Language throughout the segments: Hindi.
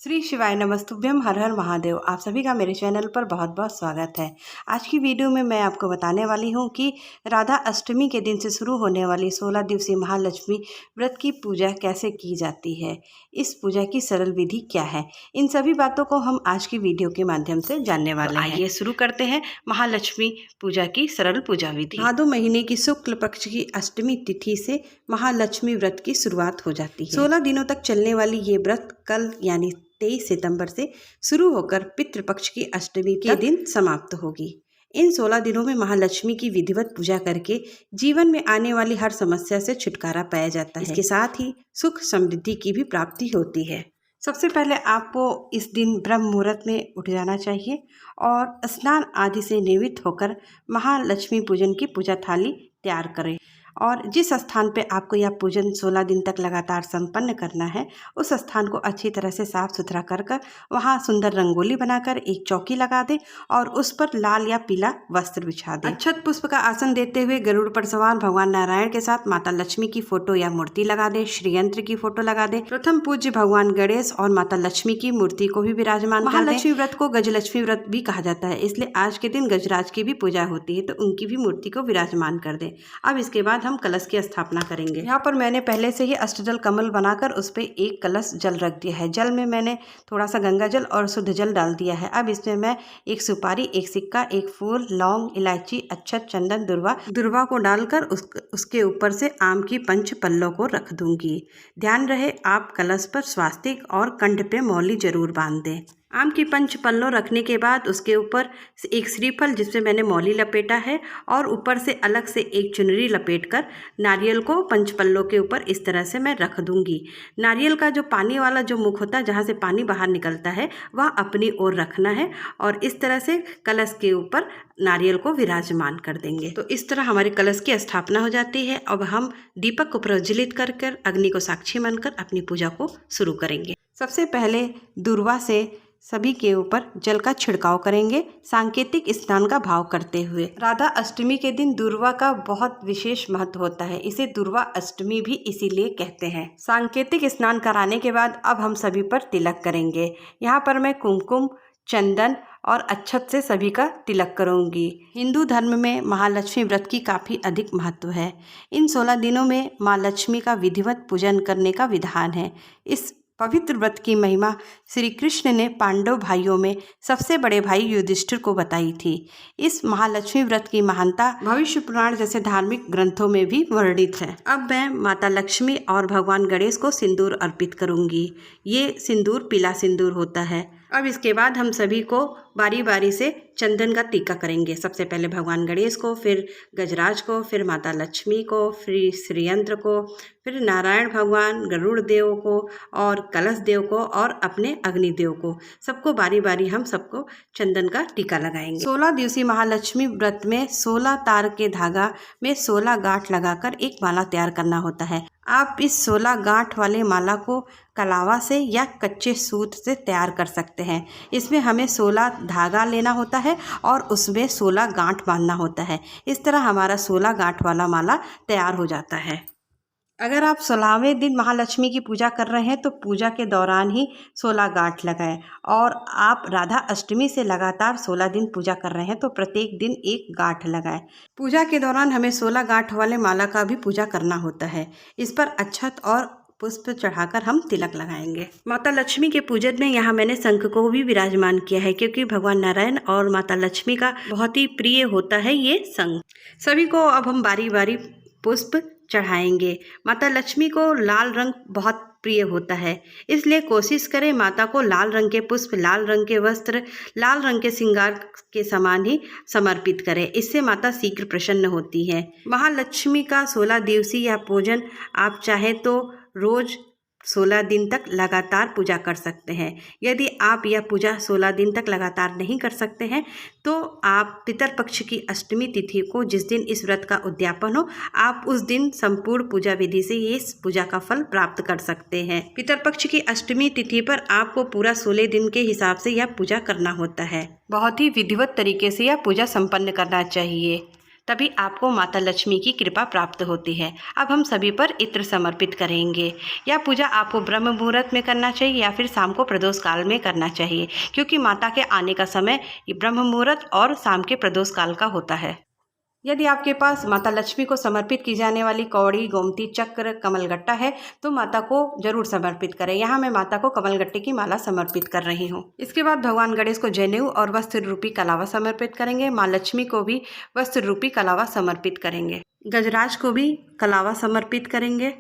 श्री शिवाय नमस्तुभ्यम, हर हर महादेव। आप सभी का मेरे चैनल पर बहुत बहुत स्वागत है। आज की वीडियो में मैं आपको बताने वाली हूँ कि राधा अष्टमी के दिन से शुरू होने वाली 16 दिवसीय महालक्ष्मी व्रत की पूजा कैसे की जाती है, इस पूजा की सरल विधि क्या है, इन सभी बातों को हम आज की वीडियो के माध्यम से जानने वाले हैं। आइए शुरू करते हैं महालक्ष्मी पूजा की सरल पूजा विधि। भादो महीने की शुक्ल पक्ष की अष्टमी तिथि से महालक्ष्मी व्रत की शुरुआत हो जाती है। 16 दिनों तक चलने वाली ये व्रत कल यानी 23 सितंबर से शुरू होकर पितृपक्ष की अष्टमी के दिन समाप्त होगी। इन 16 दिनों में महालक्ष्मी की विधिवत पूजा करके जीवन में आने वाली हर समस्या से छुटकारा पाया जाता है। इसके साथ ही सुख समृद्धि की भी प्राप्ति होती है। सबसे पहले आपको इस दिन ब्रह्म मुहूर्त में उठ जाना चाहिए और स्नान आदि से निवृत्त होकर महालक्ष्मी पूजन की पूजा थाली तैयार करें। और जिस स्थान पे आपको यह पूजन 16 दिन तक लगातार संपन्न करना है, उस स्थान को अच्छी तरह से साफ सुथरा कर वहाँ सुंदर रंगोली बनाकर एक चौकी लगा दें और उस पर लाल या पीला वस्त्र बिछा दें। अक्षत पुष्प का आसन देते हुए गरुड़ पर सवार भगवान नारायण के साथ माता लक्ष्मी की फोटो या मूर्ति लगा दें। श्रीयंत्र की फोटो लगा दें। प्रथम पूज्य भगवान गणेश और माता लक्ष्मी की मूर्ति को भी विराजमान कर दें। महालक्ष्मी व्रत को गजलक्ष्मी व्रत भी कहा जाता है, इसलिए आज के दिन गजराज की भी पूजा होती है, तो उनकी भी मूर्ति को विराजमान कर दें। अब इसके बाद हम कलश की स्थापना करेंगे। यहाँ पर मैंने पहले से ही अष्टदल कमल बनाकर उस पर एक कलश जल रख दिया है। जल में मैंने थोड़ा सा गंगा जल और शुद्ध जल डाल दिया है। अब इसमें मैं एक सुपारी, एक सिक्का, एक फूल, लौंग, इलायची, अक्षत, चंदन, दुर्वा को डालकर उसके ऊपर से आम की पंच पल्लों को रख दूंगी। ध्यान रहे आप कलश पर स्वास्तिक और कंठ पे मौली जरूर बांध दें। आम की पंच पल्लों रखने के बाद उसके ऊपर एक श्रीफल जिसमें मैंने मौली लपेटा है और ऊपर से अलग से एक चुनरी लपेटकर नारियल को पंच पल्लों के ऊपर इस तरह से मैं रख दूंगी। नारियल का जो पानी वाला जो मुख होता है, जहाँ से पानी बाहर निकलता है, वह अपनी ओर रखना है और इस तरह से कलश के ऊपर नारियल को विराजमान कर देंगे। तो इस तरह हमारे कलश की स्थापना हो जाती है। अब हम दीपक को प्रज्वलित कर अग्नि को साक्षी मानकर अपनी पूजा को शुरू करेंगे। सबसे पहले दुर्वा से सभी के ऊपर जल का छिड़काव करेंगे, सांकेतिक स्नान का भाव करते हुए। राधा अष्टमी के दिन दुर्वा का बहुत विशेष महत्व होता है, इसे दुर्वा अष्टमी भी इसीलिए कहते हैं। सांकेतिक स्नान कराने के बाद अब हम सभी पर तिलक करेंगे। यहाँ पर मैं कुमकुम, चंदन और अक्षत से सभी का तिलक करूंगी। हिंदू धर्म में महालक्ष्मी व्रत की काफ़ी अधिक महत्व है। इन 16 दिनों में माँ लक्ष्मी का विधिवत पूजन करने का विधान है। इस पवित्र व्रत की महिमा श्री कृष्ण ने पांडव भाइयों में सबसे बड़े भाई युधिष्ठिर को बताई थी। इस महालक्ष्मी व्रत की महानता भविष्य पुराण जैसे धार्मिक ग्रंथों में भी वर्णित है। अब मैं माता लक्ष्मी और भगवान गणेश को सिंदूर अर्पित करूंगी। ये सिंदूर पीला सिंदूर होता है। अब इसके बाद हम सभी को बारी बारी से चंदन का टीका करेंगे। सबसे पहले भगवान गणेश को, फिर गजराज को, फिर माता लक्ष्मी को, फिर श्रीयंत्र को, फिर नारायण भगवान, गरुड़ देव को और कलश देव को और अपने अग्निदेव को, सबको बारी बारी हम सबको चंदन का टीका लगाएंगे। 16 दिवसीय महालक्ष्मी व्रत में 16 तार के धागा में 16 गांठ लगाकर एक माला तैयार करना होता है। आप इस 16 गांठ वाले माला को कलावा से या कच्चे सूत से तैयार कर सकते हैं। इसमें हमें 16 धागा लेना होता है और उसमें 16 गांठ बांधना होता है। इस तरह हमारा 16 गांठ वाला माला तैयार हो जाता है। अगर आप 16वें दिन महालक्ष्मी की पूजा कर रहे हैं तो पूजा के दौरान ही 16 गांठ लगाएं और आप राधा अष्टमी से लगातार 16 दिन पूजा कर रहे हैं तो प्रत्येक दिन एक गांठ लगाएं। पूजा के दौरान हमें 16 गांठ वाले माला का भी पूजा करना होता है। इस पर अक्षत और पुष्प चढ़ाकर हम तिलक लगाएंगे। माता लक्ष्मी के पूजन में यहाँ मैंने शंख को भी विराजमान किया है, क्योंकि भगवान नारायण और माता लक्ष्मी का बहुत ही प्रिय होता है ये शंख। सभी को अब हम बारी बारी पुष्प चढ़ाएंगे। माता लक्ष्मी को लाल रंग बहुत प्रिय होता है, इसलिए कोशिश करें माता को लाल रंग के पुष्प, लाल रंग के वस्त्र, लाल रंग के श्रृंगार के समान ही समर्पित करें। इससे माता शीघ्र प्रसन्न होती है। महालक्ष्मी का 16 दिवसीय यह पूजन आप चाहे तो रोज 16 दिन तक लगातार पूजा कर सकते हैं। यदि आप यह पूजा 16 दिन तक लगातार नहीं कर सकते हैं तो आप पितरपक्ष की अष्टमी तिथि को, जिस दिन इस व्रत का उद्यापन हो, आप उस दिन संपूर्ण पूजा विधि से इस पूजा का फल प्राप्त कर सकते हैं। पितरपक्ष की अष्टमी तिथि पर आपको पूरा 16 दिन के हिसाब से यह पूजा करना होता है। बहुत ही विधिवत तरीके से यह पूजा संपन्न करना चाहिए। तभी आपको माता लक्ष्मी की कृपा प्राप्त होती है। अब हम सभी पर इत्र समर्पित करेंगे। यह पूजा आपको ब्रह्म मुहूर्त में करना चाहिए या फिर शाम को प्रदोष काल में करना चाहिए, क्योंकि माता के आने का समय ब्रह्म मुहूर्त और शाम के प्रदोष काल का होता है। यदि आपके पास माता लक्ष्मी को समर्पित की जाने वाली कौड़ी, गोमती, चक्र, कमलगट्टा है तो माता को जरूर समर्पित करें। यहाँ मैं माता को कमलगट्टे की माला समर्पित कर रही हूँ। इसके बाद भगवान गणेश को जनेऊ और वस्त्र रूपी कलावा समर्पित करेंगे। माँ लक्ष्मी को भी वस्त्र रूपी कलावा समर्पित करेंगे। गजराज को भी कलावा समर्पित करेंगे।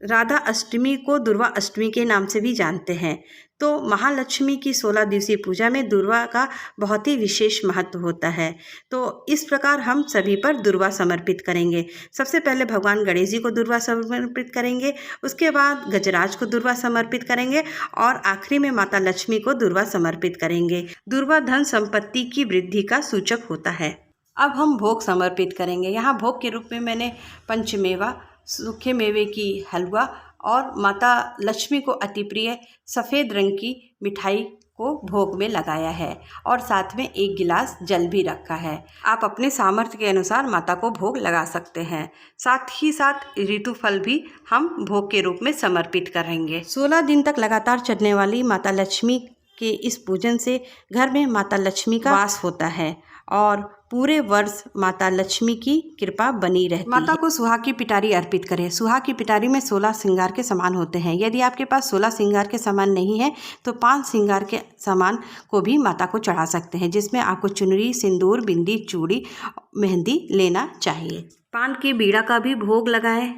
राधा अष्टमी को दुर्वा अष्टमी के नाम से भी जानते हैं। तो महालक्ष्मी की 16 दिवसीय पूजा में दुर्वा का बहुत ही विशेष महत्व होता है। तो इस प्रकार हम सभी पर दुर्वा समर्पित करेंगे। सबसे पहले भगवान गणेश जी को दुर्वा समर्पित करेंगे, उसके बाद गजराज को दुर्वा समर्पित करेंगे और आखिरी में माता लक्ष्मी को दुर्वा समर्पित करेंगे। दुर्वा धन संपत्ति की वृद्धि का सूचक होता है। अब हम भोग समर्पित करेंगे। यहाँ भोग के रूप में मैंने पंचमेवा, सूखे मेवे की हलवा और माता लक्ष्मी को अति प्रिय सफ़ेद रंग की मिठाई को भोग में लगाया है और साथ में 1 गिलास जल भी रखा है। आप अपने सामर्थ्य के अनुसार माता को भोग लगा सकते हैं। साथ ही साथ ऋतु फल भी हम भोग के रूप में समर्पित करेंगे। 16 दिन तक लगातार चलने वाली माता लक्ष्मी के इस पूजन से घर में माता लक्ष्मी का वास होता है और पूरे वर्ष माता लक्ष्मी की कृपा बनी रहती है। माता को सुहाग की पिटारी अर्पित करें। सुहाग की पिटारी में 16 श्रृंगार के सामान होते हैं। यदि आपके पास 16 श्रृंगार के सामान नहीं है तो 5 श्रृंगार के सामान को भी माता को चढ़ा सकते हैं, जिसमें आपको चुनरी, सिंदूर, बिंदी, चूड़ी, मेहंदी लेना चाहिए। पान की बीड़ा का भी भोग लगाएं।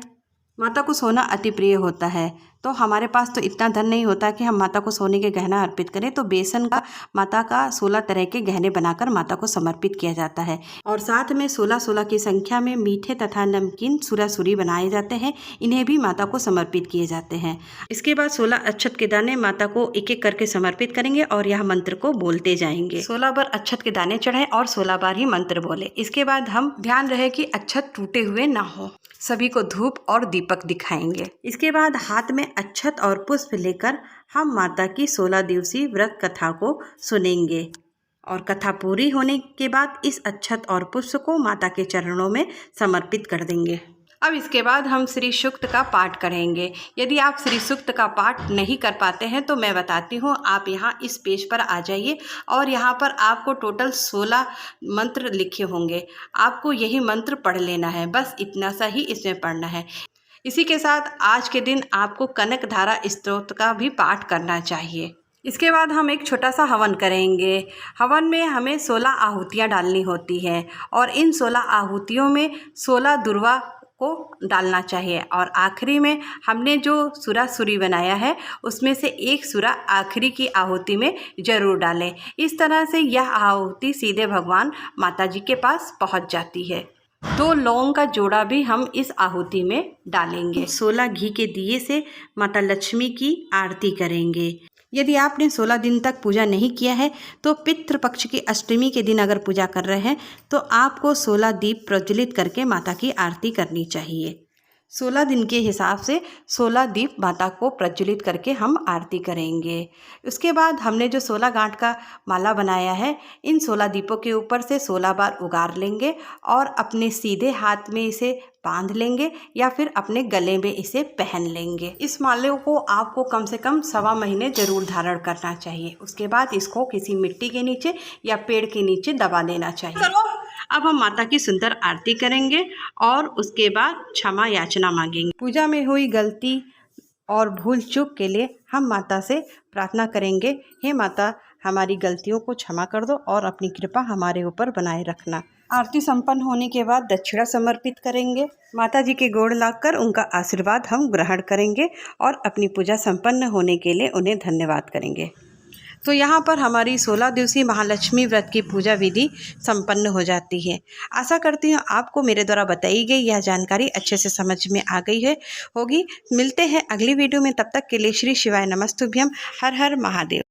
माता को सोना अति प्रिय होता है, तो हमारे पास तो इतना धन नहीं होता कि हम माता को सोने के गहना अर्पित करें, तो बेसन का माता का 16 तरह के गहने बनाकर माता को समर्पित किया जाता है और साथ में 16 की संख्या में मीठे तथा नमकीन सुरासुरी बनाए जाते हैं। इन्हें भी माता को समर्पित किए जाते हैं। इसके बाद 16 अक्षत के दाने माता को एक एक करके समर्पित करेंगे और यह मंत्र को बोलते जाएंगे। 16 बार अक्षत के दाने चढ़ाएं और 16 बार ही मंत्र बोले। इसके बाद हम ध्यान रहे कि अक्षत टूटे हुए ना हो। सभी को धूप और दीपक दिखाएंगे। इसके बाद हाथ में अक्षत और पुष्प लेकर हम माता की 16 दिवसीय व्रत कथा को सुनेंगे और कथा पूरी होने के बाद इस अक्षत और पुष्प को माता के चरणों में समर्पित कर देंगे। अब इसके बाद हम श्री सूक्त का पाठ करेंगे। यदि आप श्री सूक्त का पाठ नहीं कर पाते हैं तो मैं बताती हूँ, आप यहाँ इस पेज पर आ जाइए और यहाँ पर आपको टोटल 16 मंत्र लिखे होंगे। आपको यही मंत्र पढ़ लेना है, बस इतना सा ही इसमें पढ़ना है। इसी के साथ आज के दिन आपको कनक धारा स्तोत्र का भी पाठ करना चाहिए। इसके बाद हम एक छोटा सा हवन करेंगे। हवन में हमें 16 आहुतियाँ डालनी होती है और इन 16 आहुतियों में 16 दुर्वा को डालना चाहिए और आखिरी में हमने जो सुरासुरी बनाया है उसमें से एक सुरा आखिरी की आहुति में ज़रूर डालें। इस तरह से यह आहुति सीधे भगवान माता जी के पास पहुंच जाती है। 2 लौंग का जोड़ा भी हम इस आहुति में डालेंगे। 16 घी के दिए से माता लक्ष्मी की आरती करेंगे। यदि आपने 16 दिन तक पूजा नहीं किया है तो पितृपक्ष की अष्टमी के दिन अगर पूजा कर रहे हैं तो आपको 16 दीप प्रज्वलित करके माता की आरती करनी चाहिए। 16 दिन के हिसाब से 16 दीप माता को प्रज्वलित करके हम आरती करेंगे। उसके बाद हमने जो 16 गांठ का माला बनाया है, इन 16 दीपों के ऊपर से 16 बार उगार लेंगे और अपने सीधे हाथ में इसे बांध लेंगे या फिर अपने गले में इसे पहन लेंगे। इस माले को आपको कम से कम 1.25 महीने जरूर धारण करना चाहिए। उसके बाद इसको किसी मिट्टी के नीचे या पेड़ के नीचे दबा देना चाहिए। अब हम माता की सुंदर आरती करेंगे और उसके बाद क्षमा याचना मांगेंगे। पूजा में हुई गलती और भूल चूक के लिए हम माता से प्रार्थना करेंगे, हे माता, हमारी गलतियों को क्षमा कर दो और अपनी कृपा हमारे ऊपर बनाए रखना। आरती संपन्न होने के बाद दक्षिणा समर्पित करेंगे। माता जी के गोड़ लागकर उनका आशीर्वाद हम ग्रहण करेंगे और अपनी पूजा संपन्न होने के लिए उन्हें धन्यवाद करेंगे। तो यहाँ पर हमारी 16 दिवसीय महालक्ष्मी व्रत की पूजा विधि संपन्न हो जाती है। आशा करती हूँ आपको मेरे द्वारा बताई गई यह जानकारी अच्छे से समझ में आ गई होगी। मिलते हैं अगली वीडियो में, तब तक के लिए श्री शिवाय नमस्तुभ्यम। हर हर महादेव।